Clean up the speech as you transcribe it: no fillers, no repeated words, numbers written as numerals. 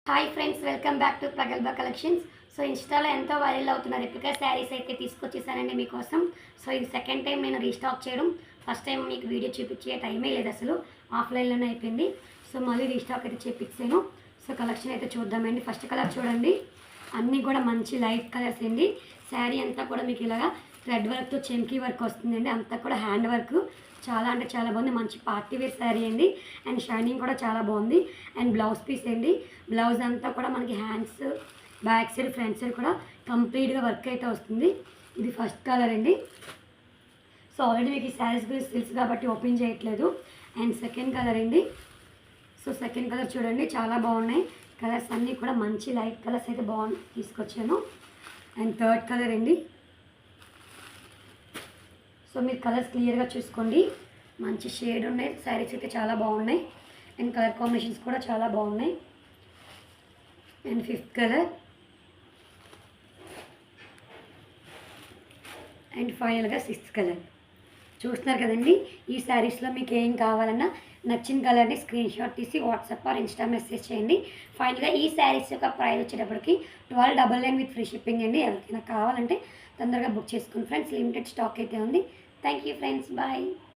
Hi friends, welcome back to Pragalbha collections. So ఇన్స్టాలో ఎంతో viral అవుతున్న రెప్లికా శారీస్ అయితే తీసుకొచ్చేసానండి మీకోసం. సో ఇది సెకండ్ టైం నేను రీస్టాక్ చేయడం. ఫస్ట్ టైం మీకు వీడియో చూపించే టైమే లేదు, అసలు ఆఫ్లైన్లోనే అయిపోయింది. సో మళ్ళీ రీస్టాక్ అయితే చేపించాను. సో కలెక్షన్ అయితే చూద్దామండి. ఫస్ట్ కలర్ చూడండి, అన్నీ కూడా మంచి లైట్ కలర్స్ అండి. శారీ అంతా కూడా మీకు ఇలాగా థ్రెడ్ వర్క్తో చెంకీ వర్క్ వస్తుందండి. అంతా కూడా హ్యాండ్ వర్క్, చాలా అంటే చాలా బాగుంది. మంచి పార్టీ వేర్ శారీ అండి. అండ్ షైనింగ్ కూడా చాలా బాగుంది. అండ్ బ్లౌజ్ పీస్ అండి. బ్లౌజ్ అంతా కూడా మనకి hands, back side, front side కూడా కంప్లీట్గా వర్క్ అయితే వస్తుంది. ఇది ఫస్ట్ కలర్ అండి. సో ఆల్రెడీ మీకు ఈ శారీస్ గురించి తెలుసు కాబట్టి ఓపెన్ చేయట్లేదు. అండ్ సెకండ్ కలర్ అండి. సో సెకండ్ కలర్ చూడండి, చాలా బాగున్నాయి కలర్స్ అన్నీ కూడా. మంచి లైట్ కలర్స్ అయితే తీసుకొచ్చాను. అండ్ థర్డ్ కలర్ అండి. సో మీరు కలర్స్ క్లియర్గా చూసుకోండి. మంచి షేడ్ ఉన్నాయి. శారీస్ అయితే చాలా బాగున్నాయి. అండ్ కలర్ కాంబినేషన్స్ కూడా చాలా బాగున్నాయి. And fifth colour. అండ్ ఫైనల్గా సిక్స్త్ కలర్. చూస్తున్నారు కదండి. ఈ శారీస్లో మీకు ఏం కావాలన్నా నచ్చిన కలర్ని స్క్రీన్ షాట్ తీసి వాట్సాప్ ఆర్ ఇన్స్టా మెసేజ్ చేయండి. ఫైనల్గా ఈ శారీస్ యొక్క ప్రైస్ వచ్చేటప్పటికి 1299 విత్ ఫ్రీ షిప్పింగ్ అండి. ఎవరికైనా కావాలంటే తొందరగా బుక్ చేసుకోండి ఫ్రెండ్స్. లిమిటెడ్ స్టాక్ అయితే ఉంది. Thank you friends, bye.